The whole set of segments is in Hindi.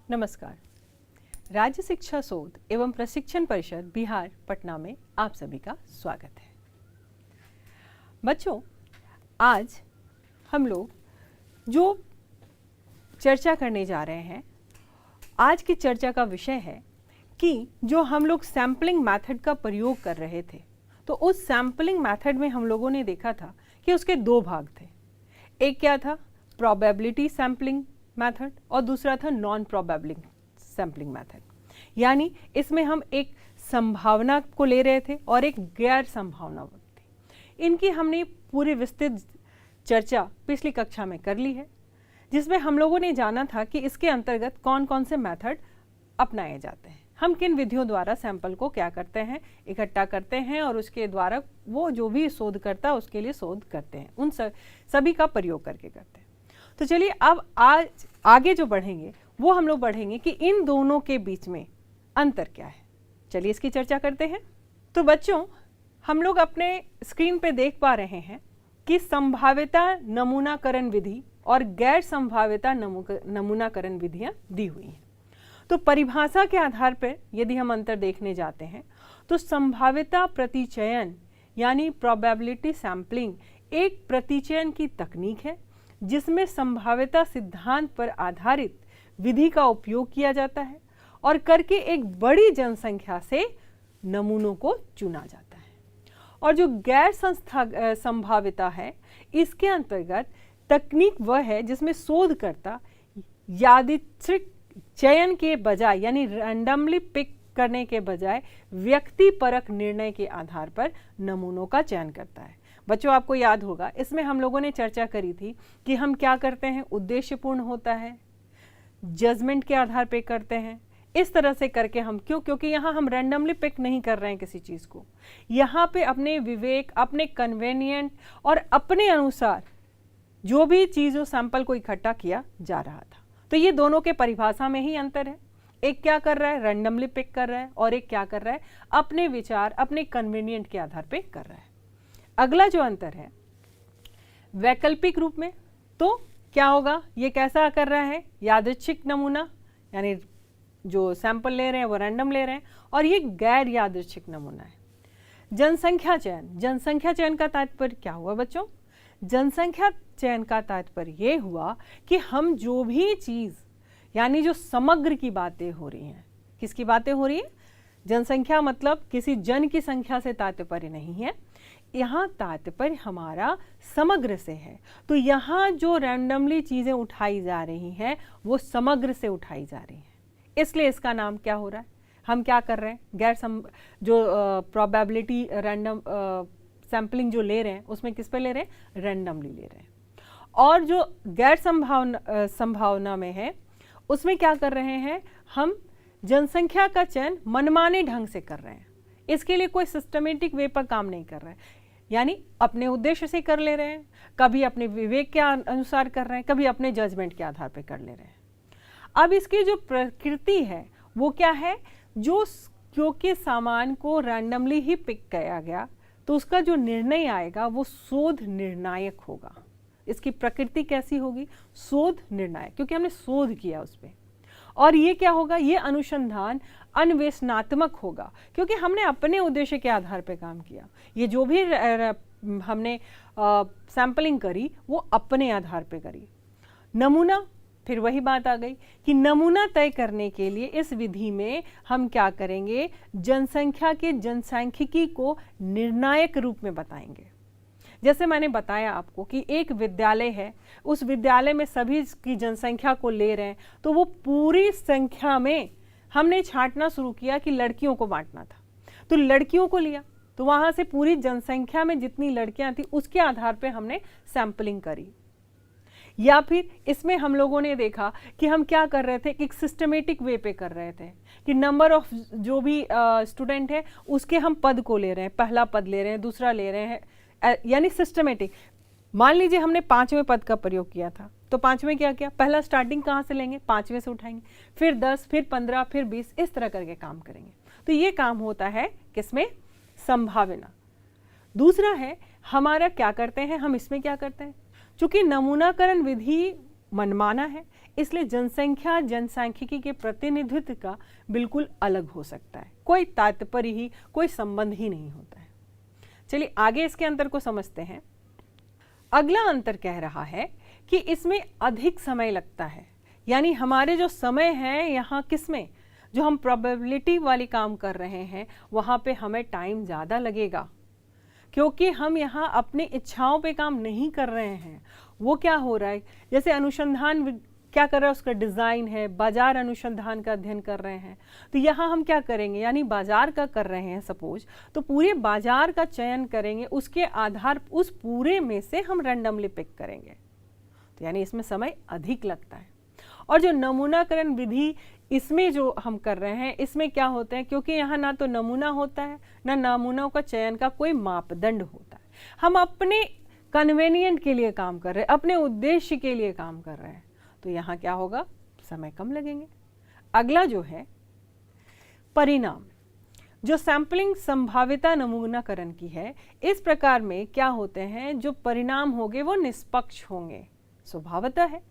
नमस्कार। राज्य शिक्षा शोध एवं प्रशिक्षण परिषद बिहार पटना में आप सभी का स्वागत है। बच्चों, आज हम लोग जो चर्चा करने जा रहे हैं, आज की चर्चा का विषय है कि जो हम लोग सैम्पलिंग मेथड का प्रयोग कर रहे थे, तो उस सैम्पलिंग मेथड में हम लोगों ने देखा था कि उसके दो भाग थे। एक क्या था? प्रोबेबिलिटी सैम्पलिंग मेथड, और दूसरा था नॉन प्रोबेबिलिटी सैम्पलिंग मेथड। यानी इसमें हम एक संभावना को ले रहे थे और एक गैर संभावना थी। इनकी हमने पूरी विस्तृत चर्चा पिछली कक्षा में कर ली है, जिसमें हम लोगों ने जाना था कि इसके अंतर्गत कौन कौन से मेथड अपनाए जाते हैं, हम किन विधियों द्वारा सैंपल को क्या करते हैं, इकट्ठा करते हैं और उसके द्वारा वो जो भी शोध करता है उसके लिए शोध करते हैं, उन सभी का प्रयोग करके करते हैं। तो चलिए अब आज आगे जो बढ़ेंगे वो हम लोग बढ़ेंगे कि इन दोनों के बीच में अंतर क्या है। चलिए इसकी चर्चा करते हैं। तो बच्चों, हम लोग अपने स्क्रीन पे देख पा रहे हैं कि संभाव्यता नमूनाकरण विधि और गैर संभाव्यता नमूनाकरण विधियां दी हुई हैं। तो परिभाषा के आधार पर यदि हम अंतर देखने जाते हैं तो संभाव्यता प्रतिचयन यानी प्रोबेबिलिटी सैम्पलिंग एक प्रतिचयन की तकनीक है जिसमें संभाव्यता सिद्धांत पर आधारित विधि का उपयोग किया जाता है और करके एक बड़ी जनसंख्या से नमूनों को चुना जाता है। और जो गैर संभाव्यता है, इसके अंतर्गत तकनीक वह है जिसमें शोधकर्ता यादृच्छिक चयन के बजाय यानी रैंडमली पिक करने के बजाय व्यक्तिपरक निर्णय के आधार पर नमूनों का चयन करता है। बच्चों, आपको याद होगा इसमें हम लोगों ने चर्चा करी थी कि हम क्या करते हैं, उद्देश्यपूर्ण होता है, जजमेंट के आधार पे करते हैं। इस तरह से करके हम क्योंकि यहाँ हम रैंडमली पिक नहीं कर रहे हैं किसी चीज़ को, यहाँ पे अपने विवेक, अपने कन्वेनियंट और अपने अनुसार जो भी चीज़ों सैंपल को इकट्ठा किया जा रहा था। तो ये दोनों के परिभाषा में ही अंतर है। एक क्या कर रहा है, रैंडमली पिक कर रहा है, और एक क्या कर रहा है, अपने विचार, अपने कन्वीनियंट के आधार पे कर रहा है। अगला जो अंतर है वैकल्पिक रूप में, तो क्या होगा, ये कैसा कर रहा है, यादृच्छिक नमूना यानी जो सैंपल ले रहे हैं वो रैंडम ले रहे हैं, और ये गैर यादृच्छिक नमूना है। जनसंख्या चयन, जनसंख्या चयन का तात्पर्य क्या हुआ बच्चों? जनसंख्या चयन का तात्पर्य ये हुआ कि हम जो भी चीज़ यानी जो समग्र की बातें हो रही हैं, किसकी बातें हो रही हैं? जनसंख्या मतलब किसी जन की संख्या से तात्पर्य नहीं है, यहाँ तात्पर्य हमारा समग्र से है। तो यहाँ जो रैंडमली चीज़ें उठाई जा रही हैं वो समग्र से उठाई जा रही हैं, इसलिए इसका नाम क्या हो रहा है, हम क्या कर रहे हैं, जो प्रोबेबिलिटी रैंडम सैम्पलिंग जो ले रहे हैं उसमें किस पे ले रहे हैं, रैंडमली ले रहे हैं। और जो गैर संभावना में है उसमें क्या कर रहे हैं, हम जनसंख्या का चयन मनमाने ढंग से कर रहे हैं, इसके लिए कोई सिस्टमेटिक वे पर काम नहीं कर रहे हैं, यानी अपने उद्देश्य से कर ले रहे हैं, कभी अपने विवेक के अनुसार कर रहे हैं, कभी अपने जजमेंट के आधार पर कर ले रहे हैं। अब इसकी जो प्रकृति है वो क्या है, जो क्योंकि सामान को रैंडमली ही पिक किया गया तो उसका जो निर्णय आएगा वो शोध निर्णायक होगा। इसकी प्रकृति कैसी होगी, शोध निर्णायक, क्योंकि हमने शोध किया उस पर। और ये क्या होगा, ये अनुसंधान अन्वेषणात्मक होगा, क्योंकि हमने अपने उद्देश्य के आधार पर काम किया। ये जो भी हमने सैंपलिंग करी वो अपने आधार पे करी। नमूना, फिर वही बात आ गई कि नमूना तय करने के लिए इस विधि में हम क्या करेंगे, जनसंख्या के जनसांख्यिकी को निर्णायक रूप में बताएंगे। जैसे मैंने बताया आपको कि एक विद्यालय है, उस विद्यालय में सभी की जनसंख्या को ले रहे हैं, तो वो पूरी संख्या में हमने छांटना शुरू किया कि लड़कियों को बांटना था, तो लड़कियों को लिया, तो वहाँ से पूरी जनसंख्या में जितनी लड़कियाँ थी उसके आधार पे हमने सैंपलिंग करी। या फिर इसमें हम लोगों ने देखा कि हम क्या कर रहे थे, एक सिस्टमेटिक वे पे कर रहे थे कि नंबर ऑफ जो भी स्टूडेंट है उसके हम पद को ले रहे हैं, पहला पद ले रहे हैं, दूसरा ले रहे हैं, यानी सिस्टमेटिक। मान लीजिए हमने 5वें पद का प्रयोग किया था, तो 5वें क्या किया, पहला स्टार्टिंग कहाँ से लेंगे, 5वें से उठाएंगे, फिर 10, फिर 15, फिर 20, इस तरह करके काम करेंगे। तो ये काम होता है किसमें, संभावना। दूसरा है हमारा क्या करते हैं, हम इसमें क्या करते हैं, चूंकि नमूनाकरण विधि मनमाना है, इसलिए जनसंख्या जनसांख्यिकी के प्रतिनिधित्व का बिल्कुल अलग हो सकता है, कोई तात्पर्य ही, कोई संबंध ही नहीं होता है। चलिए आगे इसके अंतर को समझते हैं। अगला अंतर कह रहा है कि इसमें अधिक समय लगता है, यानी हमारे जो समय है यहाँ किसमें, जो हम प्रोबेबिलिटी वाली काम कर रहे हैं वहाँ पे हमें टाइम ज़्यादा लगेगा, क्योंकि हम यहाँ अपनी इच्छाओं पे काम नहीं कर रहे हैं। वो क्या हो रहा है, जैसे अनुसंधान क्या कर रहा है, उसका डिज़ाइन है, बाजार अनुसंधान का अध्ययन कर रहे हैं, तो यहाँ हम क्या करेंगे, यानी बाजार का कर रहे हैं सपोज, तो पूरे बाजार का चयन करेंगे, उसके आधार उस पूरे में से हम रैंडमली पिक करेंगे, तो यानी इसमें समय अधिक लगता है। और जो नमूनाकरण विधि इसमें जो हम कर रहे हैं, इसमें क्या होता है, क्योंकि यहाँ ना तो नमूना होता है, ना नमूनों का चयन का कोई मापदंड होता है, हम अपने कन्वेनियंट के लिए काम कर रहे हैं, अपने उद्देश्य के लिए काम कर रहे हैं, तो यहाँ क्या होगा, समय कम लगेंगे। अगला जो है परिणाम, जो सैंपलिंग संभाव्यता नमूनाकरण की है, इस प्रकार में क्या होते हैं, जो परिणाम होंगे वो निष्पक्ष होंगे, स्वभावतः है।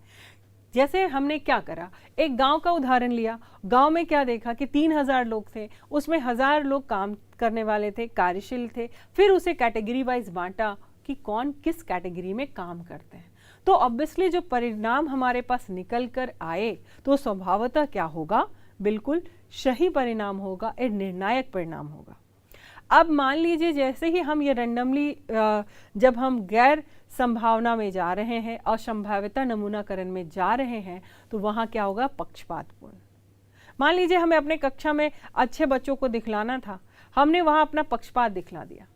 जैसे हमने क्या करा, एक गांव का उदाहरण लिया, गांव में क्या देखा कि 3000 लोग थे, उसमें 1000 लोग काम करने वाले थे, कार्यशील थे, फिर उसे कैटेगरी वाइज बांटा कि कौन किस कैटेगरी में काम करते हैं, तो ऑब्वियसली जो परिणाम हमारे पास निकल कर आए तो स्वभावतः क्या होगा, बिल्कुल सही परिणाम होगा, एक निर्णायक परिणाम होगा। अब मान लीजिए जैसे ही हम ये रैंडमली जब हम गैर संभावना में जा रहे हैं और संभाव्यता नमूनाकरण में जा रहे हैं, तो वहाँ क्या होगा, पक्षपातपूर्ण। मान लीजिए हमें अपने कक्षा में अच्छे बच्चों को दिखलाना था, हमने वहाँ अपना पक्षपात दिखला दिया,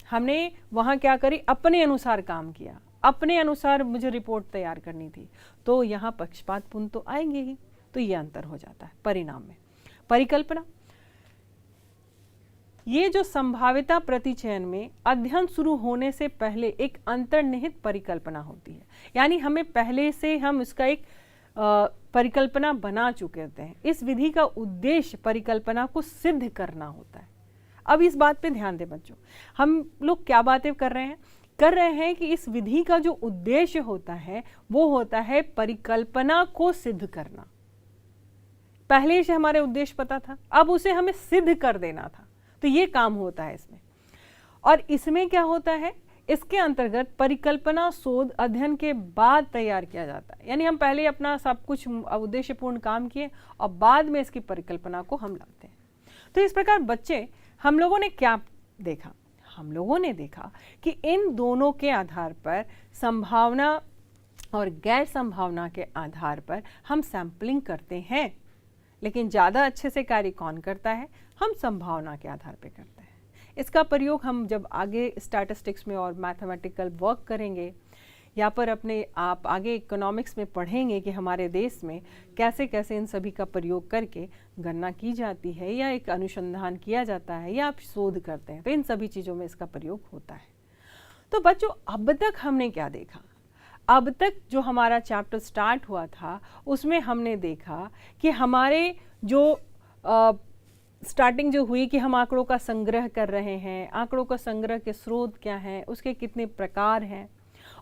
हमने वहाँ क्या करी, अपने अनुसार काम किया, अपने अनुसार मुझे रिपोर्ट तैयार करनी थी, तो यहाँ पक्षपातपूर्ण तो आएंगे ही, तो ये अंतर हो जाता है परिणाम में। परिकल्पना, ये जो संभाव्यता प्रतिचयन में अध्ययन शुरू होने से पहले एक अंतर्निहित परिकल्पना होती है, यानी हमें पहले से हम इसका एक परिकल्पना बना चुके होते हैं। इस विधि का उद्देश्य परिकल्पना को सिद्ध करना होता है। अब इस बात पे ध्यान दें बच्चों, हम लोग क्या बातें कर रहे हैं कि इस विधि का जो उद्देश्य होता है वो होता है परिकल्पना को सिद्ध करना। पहले से हमारे उद्देश्य पता था, अब उसे हमें सिद्ध कर देना था, तो ये काम होता है इसमें। और इसमें क्या होता है, इसके अंतर्गत परिकल्पना शोध अध्ययन के बाद तैयार किया जाता है, यानी हम पहले अपना सब कुछ उद्देश्यपूर्ण काम किए और बाद में इसकी परिकल्पना को हम लाते हैं। तो इस प्रकार बच्चे, हम लोगों ने क्या देखा, हम लोगों ने देखा कि इन दोनों के आधार पर, संभावना और गैर संभावना के आधार पर हम सैंपलिंग करते हैं, लेकिन ज़्यादा अच्छे से कार्य कौन करता है, हम संभावना के आधार पर करते हैं। इसका प्रयोग हम जब आगे स्टैटिस्टिक्स में और मैथमेटिकल वर्क करेंगे, या पर अपने आप आगे इकोनॉमिक्स में पढ़ेंगे कि हमारे देश में कैसे कैसे इन सभी का प्रयोग करके गणना की जाती है, या एक अनुसंधान किया जाता है, या आप शोध करते हैं, तो इन सभी चीज़ों में इसका प्रयोग होता है। तो बच्चों, अब तक हमने क्या देखा, अब तक जो हमारा चैप्टर स्टार्ट हुआ था उसमें हमने देखा कि हमारे जो स्टार्टिंग जो हुई कि हम आंकड़ों का संग्रह कर रहे हैं, आंकड़ों का संग्रह के स्रोत क्या हैं, उसके कितने प्रकार हैं,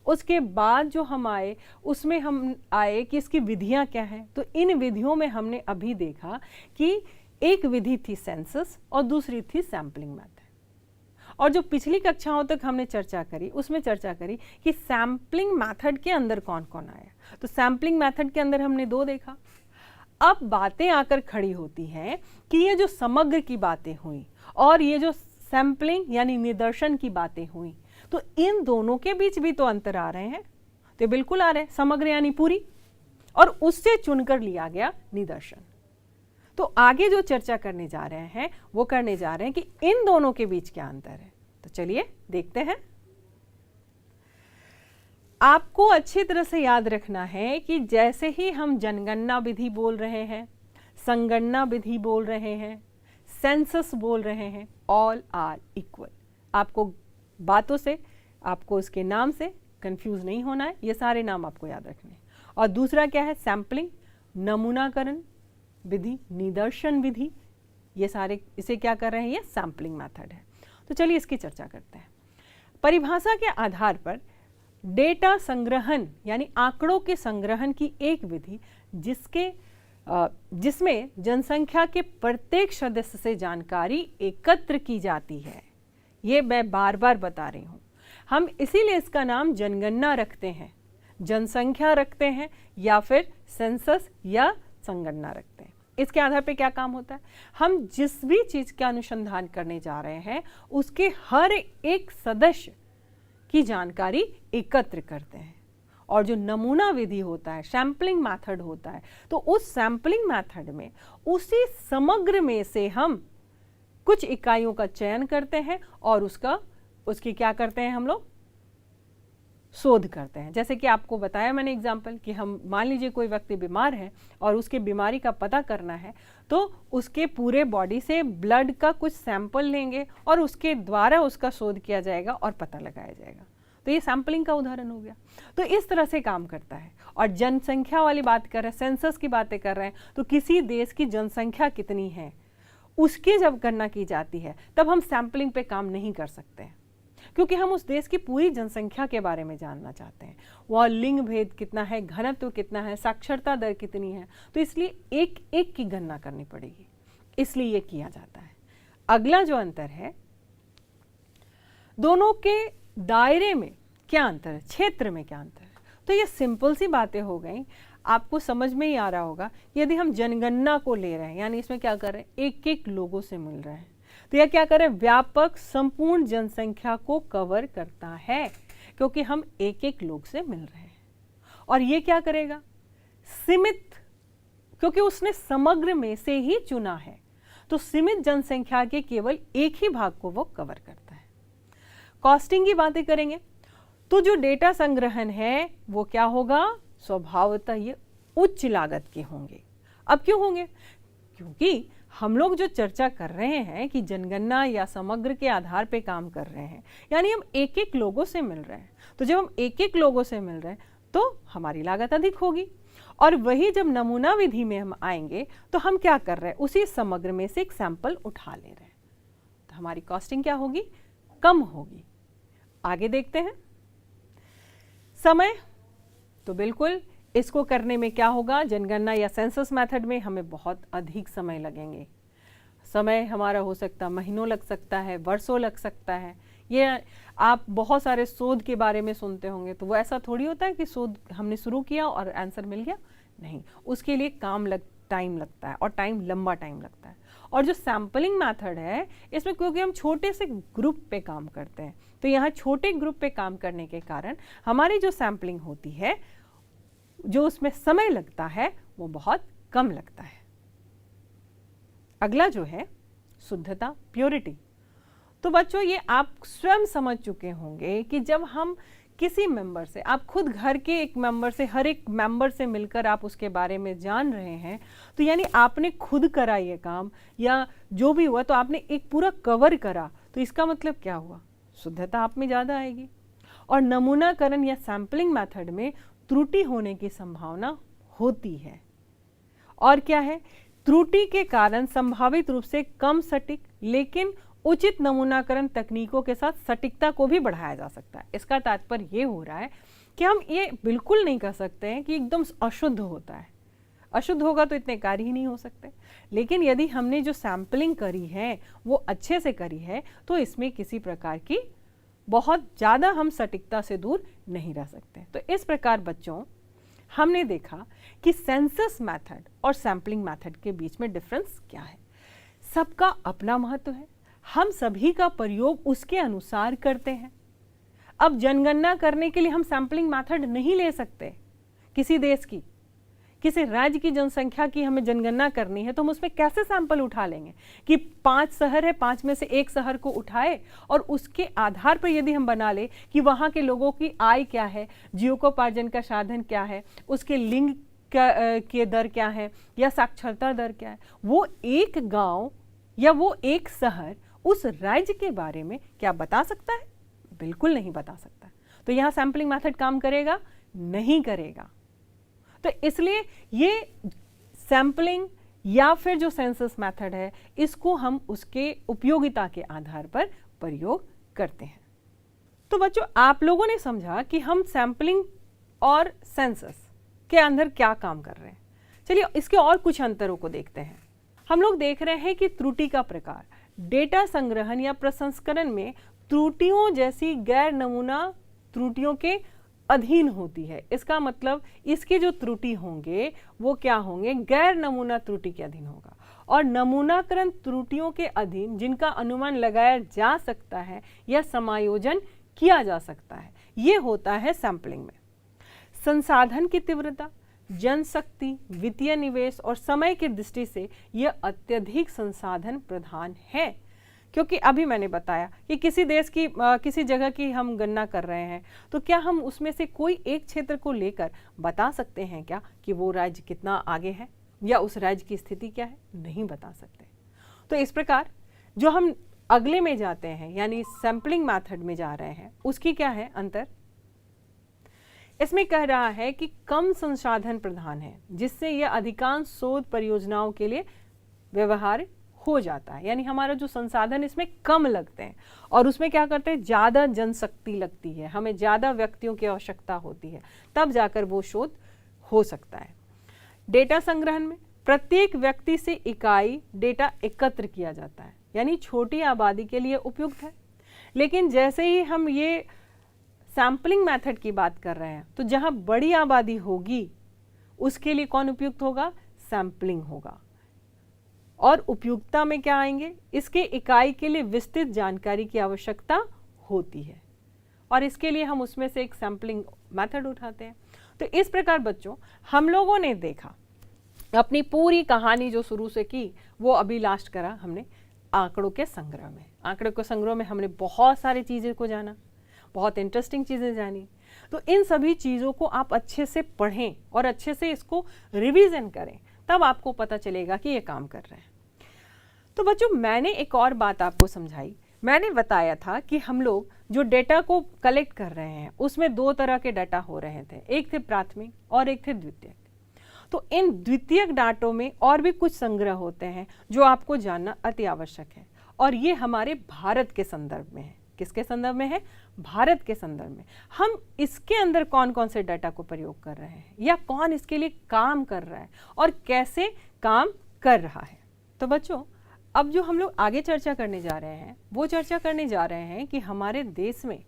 उसके बाद जो हम आए उसमें हम आए कि इसकी विधियां क्या हैं। तो इन विधियों में हमने अभी देखा कि एक विधि थी सेंसस और दूसरी थी सैंपलिंग मेथड। और जो पिछली कक्षाओं तक हमने चर्चा करी उसमें चर्चा करी कि सैंपलिंग मेथड के अंदर कौन कौन आया। तो सैंपलिंग मेथड के अंदर हमने 2 देखा। अब बातें आकर खड़ी होती हैं कि ये जो समग्र की बातें हुई और ये जो सैंपलिंग यानी निदर्शन की बातें हुई, तो इन दोनों के बीच भी तो अंतर आ रहे हैं। तो बिल्कुल आ रहे हैं, समग्र यानी पूरी, और उससे चुनकर लिया गया निदर्शन। तो आगे जो चर्चा करने जा रहे हैं वो करने जा रहे हैं कि इन दोनों के बीच क्या अंतर है। तो चलिए देखते हैं। आपको अच्छी तरह से याद रखना है कि जैसे ही हम जनगणना विधि बोल रहे हैं, संगणना विधि बोल रहे हैं, सेंसस बोल रहे हैं, ऑल आर इक्वल। आपको बातों से, आपको उसके नाम से कंफ्यूज नहीं होना है, ये सारे नाम आपको याद रखने हैं। और दूसरा क्या है, सैंपलिंग, नमूनाकरण विधि, निदर्शन विधि, ये सारे इसे क्या कर रहे हैं, ये सैंपलिंग मेथड है। तो चलिए इसकी चर्चा करते हैं। परिभाषा के आधार पर डेटा संग्रहण यानी आंकड़ों के संग्रहण की एक विधि जिसमें जनसंख्या के प्रत्येक सदस्य से जानकारी एकत्र की जाती है। ये मैं बार बार बता रही हूँ। हम इसीलिए इसका नाम जनगणना रखते हैं, जनसंख्या रखते हैं या फिर सेंसस या संगणना रखते हैं। इसके आधार पे क्या काम होता है, हम जिस भी चीज़ का अनुसंधान करने जा रहे हैं उसके हर एक सदस्य की जानकारी एकत्र करते हैं। और जो नमूना विधि होता है, सैम्पलिंग मेथड होता है, तो उस सैम्पलिंग मेथड में उसी समग्र में से हम कुछ इकाइयों का चयन करते हैं और उसकी क्या करते हैं, हम लोग शोध करते हैं। जैसे कि आपको बताया मैंने एग्जाम्पल कि हम मान लीजिए कोई व्यक्ति बीमार है और उसके बीमारी का पता करना है, तो उसके पूरे बॉडी से ब्लड का कुछ सैंपल लेंगे और उसके द्वारा उसका शोध किया जाएगा और पता लगाया जाएगा। तो ये सैम्पलिंग का उदाहरण हो गया। तो इस तरह से काम करता है। और जनसंख्या वाली बात कर रहे हैं, सेंसस की बातें कर रहे हैं, तो किसी देश की जनसंख्या कितनी है उसकी जब गणना की जाती है तब हम सैम्पलिंग पे काम नहीं कर सकते हैं, क्योंकि हम उस देश की पूरी जनसंख्या के बारे में जानना चाहते हैं। वह लिंग भेद कितना है, घनत्व कितना है, साक्षरता दर कितनी है, तो इसलिए एक एक की गणना करनी पड़ेगी, इसलिए ये किया जाता है। अगला जो अंतर है, दोनों के दायरे में क्या अंतर है, क्षेत्र में क्या अंतर है। तो ये सिंपल सी बातें हो गई, आपको समझ में ही आ रहा होगा। यदि हम जनगणना को ले रहे हैं, यानी इसमें क्या कर रहे हैं, एक एक लोगों से मिल रहे हैं, तो यह क्या करें, व्यापक संपूर्ण जनसंख्या को कवर करता है, क्योंकि हम एक एक लोग से मिल रहे हैं। और ये क्या करेगा, सीमित, क्योंकि उसने समग्र में से ही चुना है, तो सीमित जनसंख्या के केवल एक ही भाग को वो कवर करता है। कॉस्टिंग की बातें करेंगे तो जो डेटा संग्रहण है वो क्या होगा, स्वभावतः ये उच्च लागत के होंगे। अब क्यों होंगे, क्योंकि हम लोग जो चर्चा कर रहे हैं कि जनगणना या समग्र के आधार पे काम कर रहे हैं, यानी हम एक एक लोगों से मिल रहे हैं। तो जब हम एक एक लोगों से मिल रहे हैं तो हमारी लागत अधिक होगी। और वही जब नमूना विधि में हम आएंगे तो हम क्या कर रहे हैं, उसी समग्र में से एक सैंपल उठा ले रहे हैं, तो हमारी कॉस्टिंग क्या होगी, कम होगी। आगे देखते हैं समय। तो बिल्कुल इसको करने में क्या होगा, जनगणना या सेंसस मेथड में हमें बहुत अधिक समय लगेंगे। समय हमारा हो सकता है महीनों लग सकता है, वर्षों लग सकता है। ये आप बहुत सारे शोध के बारे में सुनते होंगे, तो वो ऐसा थोड़ी होता है कि शोध हमने शुरू किया और आंसर मिल गया, नहीं, उसके लिए टाइम लगता है और लंबा टाइम लगता है। और जो सैम्पलिंग मेथड है इसमें क्योंकि हम छोटे से ग्रुप पे काम करते हैं, तो यहाँ छोटे ग्रुप पे काम करने के कारण हमारी जो सैम्पलिंग होती है, जो उसमें समय लगता है वो बहुत कम लगता है। अगला जो है शुद्धता, प्योरिटी। तो बच्चों ये आप स्वयं समझ चुके होंगे कि जब हम किसी मेंबर से, आप खुद घर के एक मेंबर से, हर एक मेंबर से मिलकर आप उसके बारे में जान रहे हैं, तो यानी आपने खुद करा ये काम या जो भी हुआ, तो आपने एक पूरा कवर करा, तो इसका मतलब क्या हुआ, शुद्धता आप में ज़्यादा आएगी। और नमूनाकरण या सैम्पलिंग मेथड में त्रुटि होने की संभावना होती है। और क्या है, त्रुटि के कारण संभावित रूप से कम सटीक लेकिन उचित नमूनाकरण तकनीकों के साथ सटीकता को भी बढ़ाया जा सकता है। इसका तात्पर्य ये हो रहा है कि हम ये बिल्कुल नहीं कह सकते हैं कि एकदम अशुद्ध होता है, अशुद्ध होगा तो इतने कार्य ही नहीं हो सकते। लेकिन यदि हमने जो सैम्पलिंग करी है वो अच्छे से करी है, तो इसमें किसी प्रकार की बहुत ज़्यादा हम सटीकता से दूर नहीं रह सकते। तो इस प्रकार बच्चों हमने देखा कि सेंसस मेथड और सैम्पलिंग मेथड के बीच में डिफरेंस क्या है। सबका अपना महत्व है, हम सभी का प्रयोग उसके अनुसार करते हैं। अब जनगणना करने के लिए हम सैम्पलिंग मेथड नहीं ले सकते। किसी देश की, किसी राज्य की जनसंख्या की हमें जनगणना करनी है तो हम उसमें कैसे सैंपल उठा लेंगे कि 5 शहर है, 5 में से एक शहर को उठाए और उसके आधार पर यदि हम बना ले कि वहाँ के लोगों की आय क्या है, जीविकोपार्जन का साधन क्या है, उसके लिंग के दर क्या है या साक्षरता दर क्या है, वो एक गांव या वो एक शहर उस राज्य के बारे में क्या बता सकता है? बिल्कुल नहीं बता सकता। तो यहाँ सैम्पलिंग मेथड काम करेगा? नहीं करेगा। तो इसलिए ये सैम्पलिंग या फिर जो सेंसस मेथड है, इसको हम उसके उपयोगिता के आधार पर प्रयोग करते हैं। तो बच्चों आप लोगों ने समझा कि हम सैंपलिंग और सेंसस के अंदर क्या काम कर रहे हैं। चलिए इसके और कुछ अंतरों को देखते हैं। हम लोग देख रहे हैं कि त्रुटि का प्रकार, डेटा संग्रहण या प्रसंस्करण में त्रुटियों जैसी गैर नमूना त्रुटियों के अधीन होती है। इसका मतलब इसके जो त्रुटि होंगे वो क्या होंगे, गैर नमूना त्रुटि के अधीन होगा। और नमूनाकरण त्रुटियों के अधीन जिनका अनुमान लगाया जा सकता है या समायोजन किया जा सकता है, ये होता है सैंपलिंग में। संसाधन की तीव्रता, जनशक्ति, वित्तीय निवेश और समय की दृष्टि से यह अत्यधिक संसाधन प्रधान है, क्योंकि अभी मैंने बताया कि किसी देश की किसी जगह की हम गणना कर रहे हैं तो क्या हम उसमें से कोई एक क्षेत्र को लेकर बता सकते हैं क्या कि वो राज्य कितना आगे है या उस राज्य की स्थिति क्या है? नहीं बता सकते। तो इस प्रकार जो हम अगले में जाते हैं यानी सैंपलिंग मेथड में जा रहे हैं, उसकी क्या है अंतर? इसमें कह रहा है कि कम संसाधन प्रधान है, जिससे यह अधिकांश शोध परियोजनाओं के लिए व्यवहार्य हो जाता है। यानी हमारा जो संसाधन इसमें कम लगते हैं और उसमें क्या करते हैं, ज़्यादा जनशक्ति लगती है, हमें ज़्यादा व्यक्तियों की आवश्यकता होती है, तब जाकर वो शोध हो सकता है। डेटा संग्रहण में प्रत्येक व्यक्ति से इकाई डेटा एकत्र किया जाता है, यानी छोटी आबादी के लिए उपयुक्त है। लेकिन जैसे ही हम ये सैंपलिंग मेथड की बात कर रहे हैं तो जहाँ बड़ी आबादी होगी उसके लिए कौन उपयुक्त होगा? सैंपलिंग होगा। और उपयुक्तता में क्या आएंगे? इसके इकाई के लिए विस्तृत जानकारी की आवश्यकता होती है और इसके लिए हम उसमें से एक सैंपलिंग मेथड उठाते हैं। तो इस प्रकार बच्चों हम लोगों ने देखा, अपनी पूरी कहानी जो शुरू से की वो अभी लास्ट करा हमने आंकड़ों के संग्रह में। आंकड़ों के संग्रह में हमने बहुत सारी चीज़ें को जाना, बहुत इंटरेस्टिंग चीज़ें जानी। तो इन सभी चीज़ों को आप अच्छे से पढ़ें और अच्छे से इसको रिवीजन करें, तब आपको पता चलेगा कि ये काम कर रहे हैं। तो बच्चों मैंने एक और बात आपको समझाई। मैंने बताया था कि हम लोग जो डेटा को कलेक्ट कर रहे हैं उसमें दो तरह के डाटा हो रहे थे, एक थे प्राथमिक और एक थे द्वितीयक। तो इन द्वितीयक डाटों में और भी कुछ संग्रह होते हैं जो आपको जानना अति आवश्यक है, और ये हमारे भारत के संदर्भ में है। किसके संदर्भ में है? भारत के संदर्भ में। हम इसके अंदर कौन कौन से डाटा को प्रयोग कर रहे हैं या कौन इसके लिए काम कर रहा है और कैसे काम कर रहा है। तो बच्चों अब जो हम लोग आगे चर्चा करने जा रहे हैं वो चर्चा करने जा रहे हैं कि हमारे देश में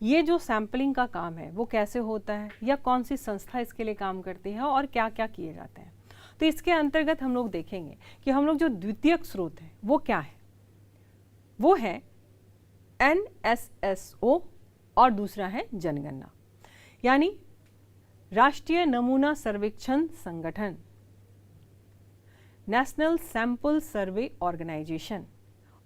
ये जो सैंपलिंग का काम है वो कैसे होता है या कौन सी संस्था इसके लिए काम करती है और क्या क्या किए जाते हैं। तो इसके अंतर्गत हम लोग देखेंगे कि हम लोग जो द्वितीयक स्रोत है वो क्या है। वो है NSSO और दूसरा है जनगणना, यानी राष्ट्रीय नमूना सर्वेक्षण संगठन, नेशनल सैंपल सर्वे ऑर्गेनाइजेशन,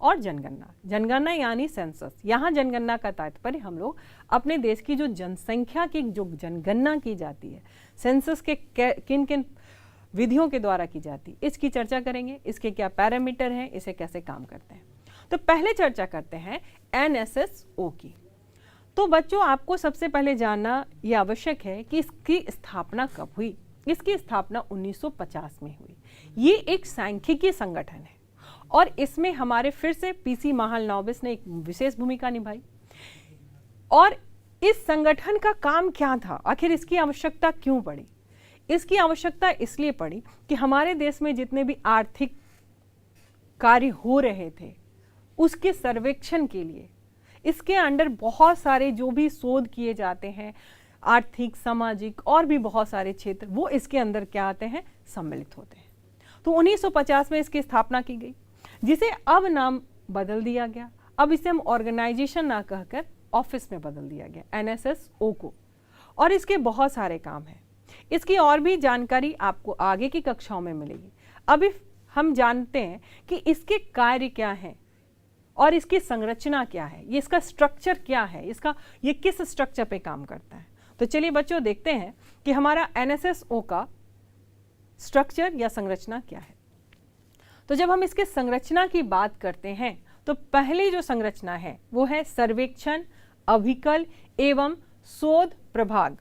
और जनगणना। जनगणना यानी सेंसस। यहाँ जनगणना का तात्पर्य हम लोग अपने देश की जो जनसंख्या की जो जनगणना की जाती है, सेंसस के किन किन विधियों के द्वारा की जाती है, इसकी चर्चा करेंगे। इसके क्या पैरामीटर हैं, इसे कैसे काम करते हैं। तो पहले चर्चा करते हैं NSSO की। तो बच्चों आपको सबसे पहले जानना यह आवश्यक है कि इसकी स्थापना कब हुई। इसकी स्थापना 1950 में हुई। ये एक सांख्यिकी संगठन है और इसमें हमारे फिर से PC महालनोबिस ने एक विशेष भूमिका निभाई। और इस संगठन का काम क्या था, आखिर इसकी आवश्यकता क्यों पड़ी? इसकी आवश्यकता इसलिए पड़ी कि हमारे देश में जितने भी आर्थिक कार्य हो रहे थे उसके सर्वेक्षण के लिए इसके अंडर बहुत सारे जो भी शोध किए जाते हैं, आर्थिक, सामाजिक और भी बहुत सारे क्षेत्र, वो इसके अंदर क्या आते हैं, सम्मिलित होते हैं। तो 1950 में इसकी स्थापना की गई, जिसे अब नाम बदल दिया गया। अब इसे हम ऑर्गेनाइजेशन ना कहकर ऑफिस में बदल दिया गया, NSSO को। और इसके बहुत सारे काम हैं। इसकी और भी जानकारी आपको आगे की कक्षाओं में मिलेगी। अभी हम जानते हैं कि इसके कार्य क्या हैं और इसकी संरचना क्या है, ये इसका स्ट्रक्चर क्या है, ये किस स्ट्रक्चर पे काम करता है। तो चलिए बच्चों देखते हैं कि हमारा NSSO का स्ट्रक्चर या संरचना क्या है। तो जब हम इसके संरचना की बात करते हैं तो पहली जो संरचना है वो है सर्वेक्षण, अभिकल एवं शोध प्रभाग।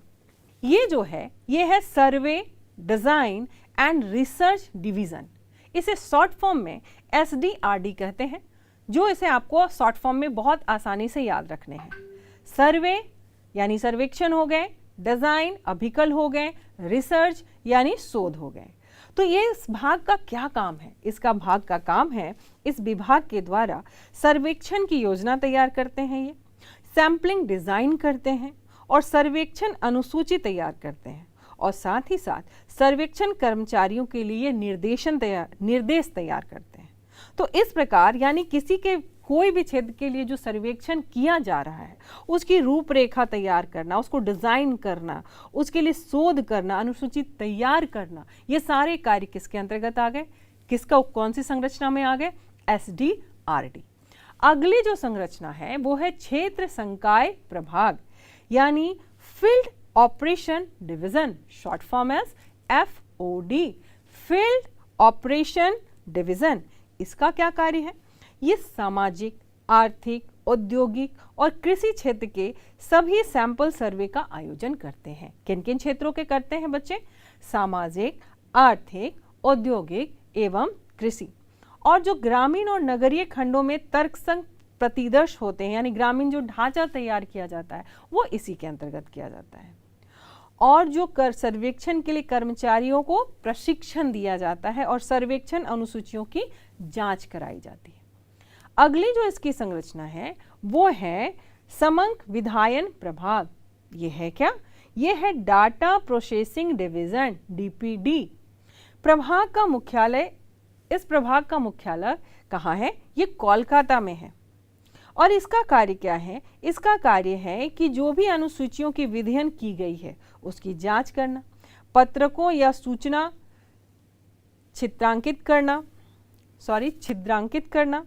ये जो है ये है सर्वे, डिजाइन एंड रिसर्च डिवीजन। इसे शॉर्ट फॉर्म में SDRD कहते हैं, जो इसे आपको शॉर्ट फॉर्म में बहुत आसानी से याद रखने हैं। सर्वे यानी सर्वेक्षण हो गए, डिजाइन अभिकल हो गए, रिसर्च यानी शोध हो गए। तो ये इस भाग का क्या काम है? इसका भाग का काम है इस विभाग के द्वारा सर्वेक्षण की योजना तैयार करते हैं, ये सैंपलिंग डिजाइन करते हैं और सर्वेक्षण अनुसूची तैयार करते हैं और साथ ही साथ सर्वेक्षण कर्मचारियों के लिए निर्देश तैयार करते हैं। तो इस प्रकार यानी किसी के कोई भी क्षेत्र के लिए जो सर्वेक्षण किया जा रहा है उसकी रूपरेखा तैयार करना, उसको डिजाइन करना, उसके लिए शोध करना, अनुसूची तैयार करना, ये सारे कार्य किसके अंतर्गत आ गए? किसका कौन सी संरचना में आ गए? SDRD। अगली जो संरचना है वो है क्षेत्र संकाय प्रभाग यानी field operation division, short form as FOD, field operation division. इसका क्या कार्य है? ये सामाजिक, आर्थिक, औद्योगिक और कृषि क्षेत्र के सभी सैंपल सर्वे का आयोजन करते हैं। किन किन क्षेत्रों के करते हैं बच्चे? सामाजिक, आर्थिक, औद्योगिक एवं कृषि। और जो ग्रामीण और नगरीय खंडों में तर्कसंग प्रतिदर्श होते हैं यानी ग्रामीण जो ढांचा तैयार किया जाता है वो इसी के अंतर्गत किया जाता है। और जो सर्वेक्षण के लिए कर्मचारियों को प्रशिक्षण दिया जाता है और सर्वेक्षण अनुसूचियों की जांच कराई जाती है। अगली जो इसकी संरचना है वो है समंक विधायन प्रभाग। ये है क्या? ये है डाटा प्रोसेसिंग डिवीजन, DPD। प्रभाग का मुख्यालय, इस प्रभाग का मुख्यालय कहाँ है? ये कोलकाता में है। और इसका कार्य क्या है? इसका कार्य है कि जो भी अनुसूचियों की विधियन की गई है उसकी जांच करना, पत्रकों या सूचना छिद्रांकित करना।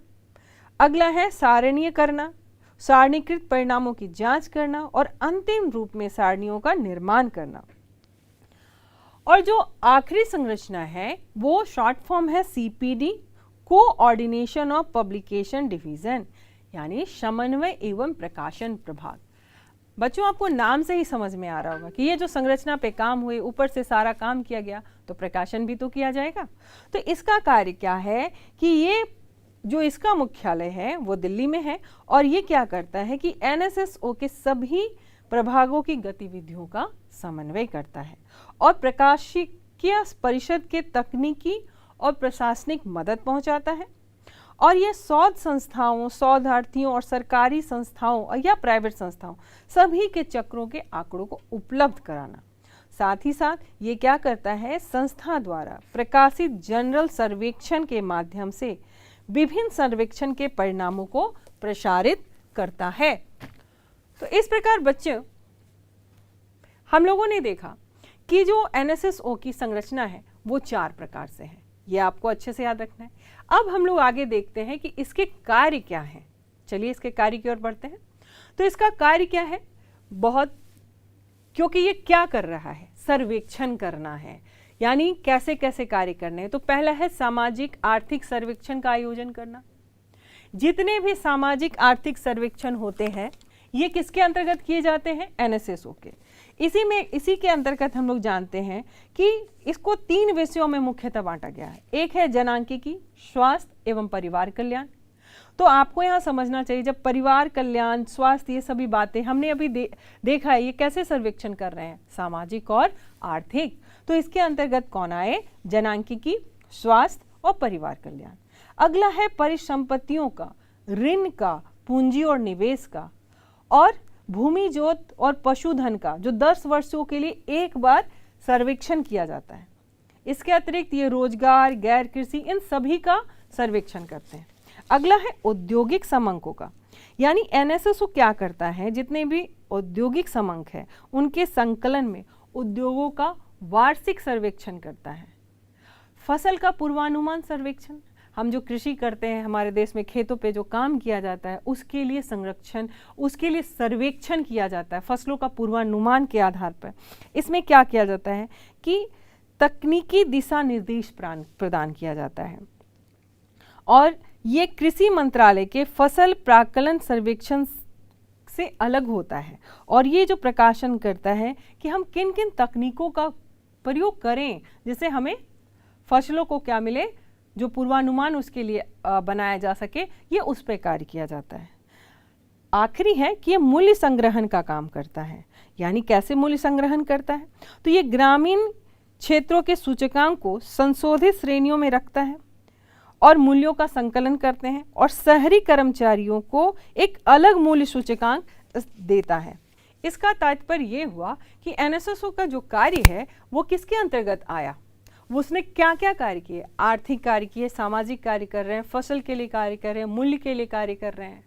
अगला है सारणीय करना, सारणीकृत परिणामों की जांच करना और अंतिम रूप में सारणियों का निर्माण करना। और जो आखिरी संरचना है वो शॉर्ट फॉर्म है CPD, coordination of publication division यानी समन्वय एवं प्रकाशन प्रभाग। बच्चों आपको नाम से ही समझ में आ रहा होगा कि ये जो संरचना पे काम हुए, ऊपर से सारा काम किया गया तो प्रकाशन भी तो किया जाएगा। तो इसका कार्य क्या है कि ये जो इसका मुख्यालय है वो दिल्ली में है और ये क्या करता है कि NSSO के सभी प्रभागों की गतिविधियों का समन्वय करता है और प्रकाशिकीय परिषद के तकनीकी और प्रशासनिक मदद पहुंचाता है। और ये शोध संस्थाओं, शोधार्थियों और सरकारी संस्थाओं या प्राइवेट संस्थाओं सभी के चक्रों के आंकड़ों को उपलब्ध कराना। साथ ही साथ ये क्या करता है? संस्था द्वारा प्रकाशित जनरल सर्वेक्षण के माध्यम से विभिन्न सर्वेक्षण के परिणामों को प्रसारित करता है। तो इस प्रकार बच्चों हम लोगों ने देखा कि जो NSSO की संरचना है वो 4 प्रकार से है। ये आपको अच्छे से याद रखना है। अब हम लोग आगे देखते हैं कि इसके कार्य क्या हैं। चलिए इसके कार्य की ओर बढ़ते हैं। तो इसका कार्य क्या है? क्योंकि ये क्या कर रहा है? सर्वेक्षण करना है, यानी कैसे कैसे कार्य करने हैं। तो पहला है सामाजिक आर्थिक सर्वेक्षण का आयोजन करना। जितने भी सामाजिक आर्थिक सर्वेक्षण होते हैं ये किसके अंतर्गत किए जाते हैं? NSSO के। इसी के अंतर्गत हम लोग जानते हैं कि इसको 3 विषयों में मुख्यतः बांटा गया है। एक है जनांकिकी, स्वास्थ्य एवं परिवार कल्याण। तो आपको यहाँ समझना चाहिए जब परिवार कल्याण, स्वास्थ्य, ये सभी बातें हमने अभी देखा है, ये कैसे सर्वेक्षण कर रहे हैं? सामाजिक और आर्थिक। तो इसके अंतर्गत कौन आए? जनांकिकी, स्वास्थ्य और परिवार कल्याण। अगला है परिसंपत्तियों का, ऋण का, पूंजी और निवेश का, और भूमि जोत और पशुधन का, जो 10 वर्षों के लिए एक बार सर्वेक्षण किया जाता है। इसके अतिरिक्त ये रोजगार, गैर कृषि, इन सभी का सर्वेक्षण करते हैं। अगला है औद्योगिक समंकों का, यानी NSSO क्या करता है? जितने भी औद्योगिक समंक है उनके संकलन में उद्योगों का वार्षिक सर्वेक्षण करता है। फसल का पूर्वानुमान सर्वेक्षण, हम जो कृषि करते हैं हमारे देश में, खेतों पे जो काम किया जाता है उसके लिए संरक्षण, उसके लिए सर्वेक्षण किया जाता है फसलों का पूर्वानुमान के आधार पर। इसमें क्या किया जाता है कि तकनीकी दिशा निर्देश प्रदान किया जाता है। और ये कृषि मंत्रालय के फसल प्राक्कलन सर्वेक्षण से अलग होता है और ये जो प्रकाशन करता है कि हम किन किन तकनीकों का प्रयोग करें जिससे हमें फसलों को क्या मिले, जो पूर्वानुमान उसके लिए बनाया जा सके, ये उस पर कार्य किया जाता है। आखिरी है कि ये मूल्य संग्रहण का काम करता है। यानी कैसे मूल्य संग्रहण करता है? तो ये ग्रामीण क्षेत्रों के सूचकांक को संशोधित श्रेणियों में रखता है और मूल्यों का संकलन करते हैं और शहरी कर्मचारियों को एक अलग मूल्य सूचकांक देता है। इसका तात्पर्य ये हुआ कि एनएसएसओ का जो कार्य है वो किसके अंतर्गत आया, उसने क्या क्या कार्य किए, आर्थिक कार्य किए, सामाजिक कार्य कर रहे हैं, फसल के लिए कार्य कर रहे हैं, मूल्य के लिए कार्य कर रहे हैं।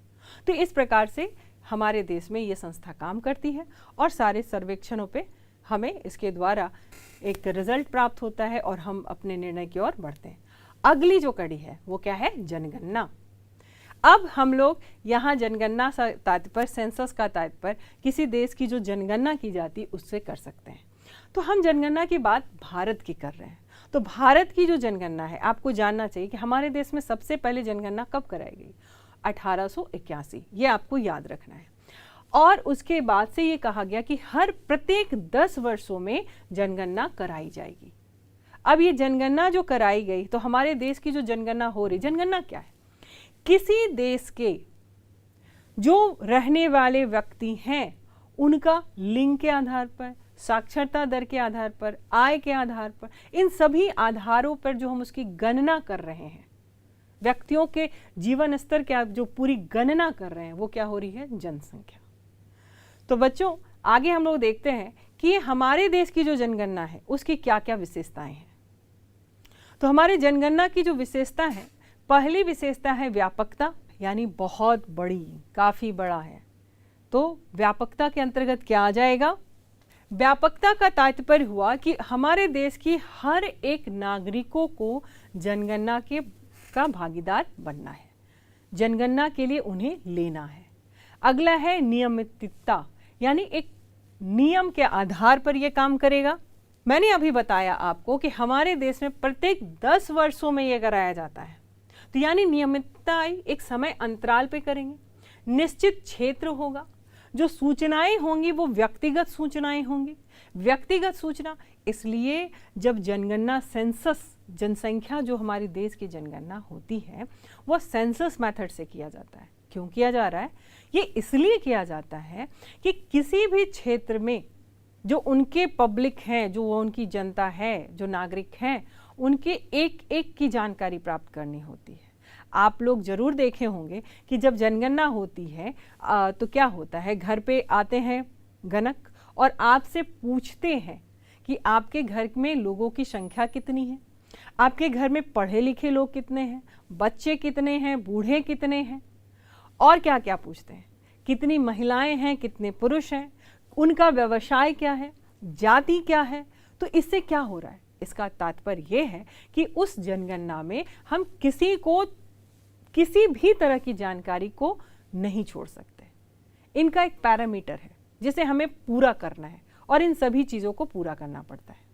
तो इस प्रकार से हमारे देश में ये संस्था काम करती है और सारे सर्वेक्षणों पे हमें इसके द्वारा एक रिजल्ट प्राप्त होता है और हम अपने निर्णय की ओर बढ़ते हैं। अगली जो कड़ी है वो क्या है? जनगणना। अब हम लोग यहाँ जनगणना का तात्पर्य, सेंसस का तात्पर्य किसी देश की जो जनगणना की जाती है उससे कर सकते हैं। तो हम जनगणना की बात भारत की कर रहे हैं। तो भारत की जो जनगणना है, आपको जानना चाहिए कि हमारे देश में सबसे पहले जनगणना कब कराई गई? 1881। ये आपको याद रखना है। और उसके बाद से ये कहा गया कि हर प्रत्येक 10 वर्षों में जनगणना कराई जाएगी। अब ये जनगणना जो कराई गई, तो हमारे देश की जो जनगणना हो रही, जनगणना क्या है? किसी देश के जो रहने वाले व्यक्ति हैं उनका लिंग के आधार पर, साक्षरता दर के आधार पर, आय के आधार पर, इन सभी आधारों पर जो हम उसकी गणना कर रहे हैं, व्यक्तियों के जीवन स्तर के जो पूरी गणना कर रहे हैं, वो क्या हो रही है? जनसंख्या। तो बच्चों आगे हम लोग देखते हैं कि हमारे देश की जो जनगणना है उसकी क्या क्या विशेषताएं हैं। तो हमारे जनगणना की जो विशेषता है, पहली विशेषता है व्यापकता, यानी बहुत बड़ी, काफी बड़ा है। तो व्यापकता के अंतर्गत क्या आ जाएगा? व्यापकता का तात्पर्य हुआ कि हमारे देश की हर एक नागरिकों को जनगणना का भागीदार बनना है, जनगणना के लिए उन्हें लेना है। अगला है नियमितता, यानी एक नियम के आधार पर यह काम करेगा। मैंने अभी बताया आपको कि हमारे देश में प्रत्येक 10 वर्षों में यह कराया जाता है। तो यानी नियमितता आई, एक समय अंतराल पे करेंगे, निश्चित क्षेत्र होगा, जो सूचनाएं होंगी वो व्यक्तिगत सूचनाएं होंगी। व्यक्तिगत सूचना इसलिए जब जनगणना, सेंसस, जनसंख्या जो हमारे देश की जनगणना होती है वो सेंसस मेथड से किया जाता है। क्यों किया जा रहा है? ये इसलिए किया जाता है कि किसी भी क्षेत्र में जो उनके पब्लिक हैं, जो उनकी जनता है, जो नागरिक हैं, उनके एक एक की जानकारी प्राप्त करनी होती है। आप लोग जरूर देखे होंगे कि जब जनगणना होती है तो क्या होता है, घर पे आते हैं गणक और आपसे पूछते हैं कि आपके घर में लोगों की संख्या कितनी है, आपके घर में पढ़े लिखे लोग कितने हैं, बच्चे कितने हैं, बूढ़े कितने हैं, और क्या क्या पूछते हैं, कितनी महिलाएं हैं, कितने पुरुष हैं, उनका व्यवसाय क्या है, जाति क्या है। तो इससे क्या हो रहा है? इसका तात्पर्य यह है कि उस जनगणना में हम किसी भी तरह की जानकारी को नहीं छोड़ सकते। इनका एक पैरामीटर है जिसे हमें पूरा करना है और इन सभी चीज़ों को पूरा करना पड़ता है।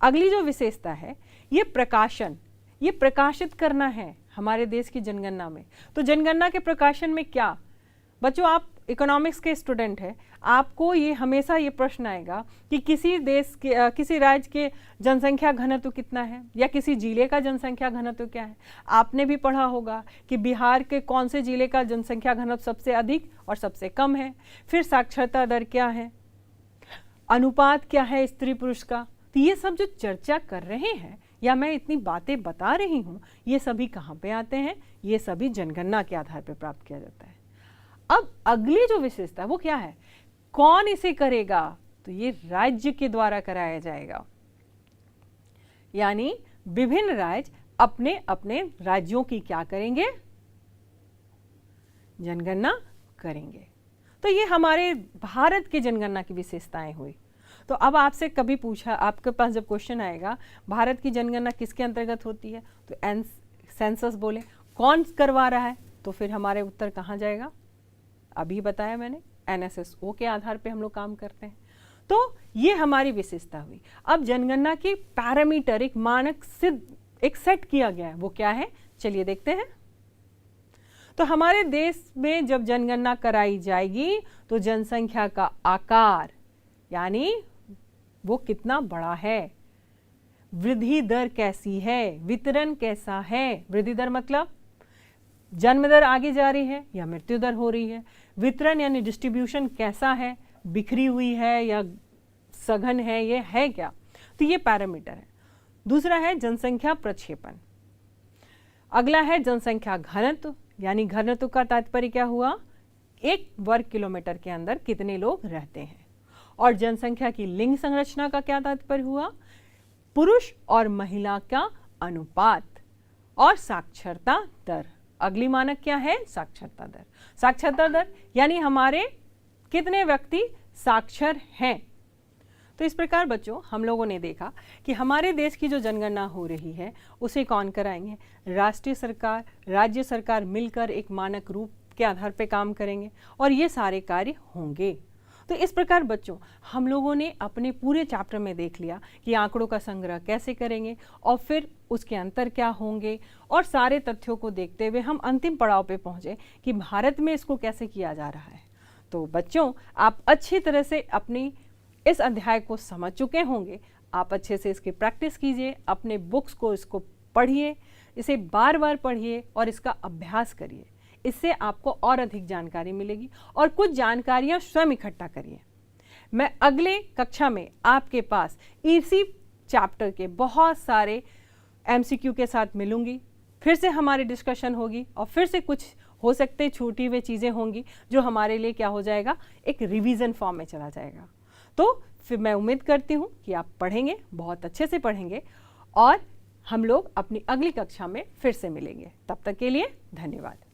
अगली जो विशेषता है ये प्रकाशन, ये प्रकाशित करना है हमारे देश की जनगणना में। तो जनगणना के प्रकाशन में क्या, बच्चों आप इकोनॉमिक्स के स्टूडेंट हैं, आपको ये हमेशा ये प्रश्न आएगा कि किसी देश के, किसी राज्य के जनसंख्या घनत्व कितना है या किसी जिले का जनसंख्या घनत्व क्या है। आपने भी पढ़ा होगा कि बिहार के कौन से जिले का जनसंख्या घनत्व सबसे अधिक और सबसे कम है, फिर साक्षरता दर क्या है, अनुपात क्या है स्त्री पुरुष का। तो ये सब जो चर्चा कर रहे हैं या मैं इतनी बातें बता रही हूँ, ये सभी कहाँ पे आते हैं? ये सभी जनगणना के आधार पर प्राप्त किया जाता है। अब अगली जो विशेषता है वो क्या है? कौन इसे करेगा? तो ये राज्य के द्वारा कराया जाएगा, यानी विभिन्न राज्य अपने अपने राज्यों की क्या करेंगे? जनगणना करेंगे। तो ये हमारे भारत की जनगणना की विशेषताएं हुई। तो अब आपसे कभी पूछा, आपके पास जब क्वेश्चन आएगा भारत की जनगणना किसके अंतर्गत होती है, तो सेंसस बोले, कौन करवा रहा है, तो फिर हमारे उत्तर कहाँ जाएगा? अभी बताया मैंने, एनएसएसओ के आधार पे हम लोग काम करते हैं। तो ये हमारी विशेषता हुई। अब जनगणना की पैरामीटर, एक मानक सिद्ध, एक सेट किया गया है, वो क्या है? चलिए देखते हैं। तो हमारे देश में जब जनगणना कराई जाएगी तो जनसंख्या का आकार, यानी वो कितना बड़ा है, वृद्धि दर कैसी है, वितरण कैसा है। वृद्धि दर मतलब जन्म दर आगे जा रही है या मृत्यु दर हो रही है, वितरण यानी डिस्ट्रीब्यूशन कैसा है, बिखरी हुई है या सघन है, ये है क्या, तो ये पैरामीटर है। दूसरा है जनसंख्या प्रक्षेपण। अगला है जनसंख्या घनत्व, यानी घनत्व का तात्पर्य क्या हुआ, 1 वर्ग किलोमीटर के अंदर कितने लोग रहते हैं। और जनसंख्या की लिंग संरचना का क्या तात्पर्य हुआ, पुरुष और महिला का अनुपात। और साक्षरता दर, अगली मानक क्या है, साक्षरता दर। साक्षरता दर यानी हमारे कितने व्यक्ति साक्षर हैं। तो इस प्रकार बच्चों हम लोगों ने देखा कि हमारे देश की जो जनगणना हो रही है उसे कौन कराएंगे, राष्ट्रीय सरकार, राज्य सरकार मिलकर एक मानक रूप के आधार पर काम करेंगे और ये सारे कार्य होंगे। तो इस प्रकार बच्चों हम लोगों ने अपने पूरे चैप्टर में देख लिया कि आंकड़ों का संग्रह कैसे करेंगे और फिर उसके अंतर क्या होंगे, और सारे तथ्यों को देखते हुए हम अंतिम पड़ाव पे पहुंचे कि भारत में इसको कैसे किया जा रहा है। तो बच्चों आप अच्छी तरह से अपनी इस अध्याय को समझ चुके होंगे। आप अच्छे से इसकी प्रैक्टिस कीजिए, अपने बुक्स को इसको पढ़िए, इसे बार बार पढ़िए और इसका अभ्यास करिए। इससे आपको और अधिक जानकारी मिलेगी और कुछ जानकारियां स्वयं इकट्ठा करिए। मैं अगले कक्षा में आपके पास इसी चैप्टर के बहुत सारे एमसीक्यू के साथ मिलूंगी। फिर से हमारी डिस्कशन होगी और फिर से कुछ हो सकते छूटी हुई चीज़ें होंगी जो हमारे लिए क्या हो जाएगा, एक रिवीजन फॉर्म में चला जाएगा। तो फिर मैं उम्मीद करती हूँ कि आप पढ़ेंगे, बहुत अच्छे से पढ़ेंगे और हम लोग अपनी अगली कक्षा में फिर से मिलेंगे। तब तक के लिए धन्यवाद।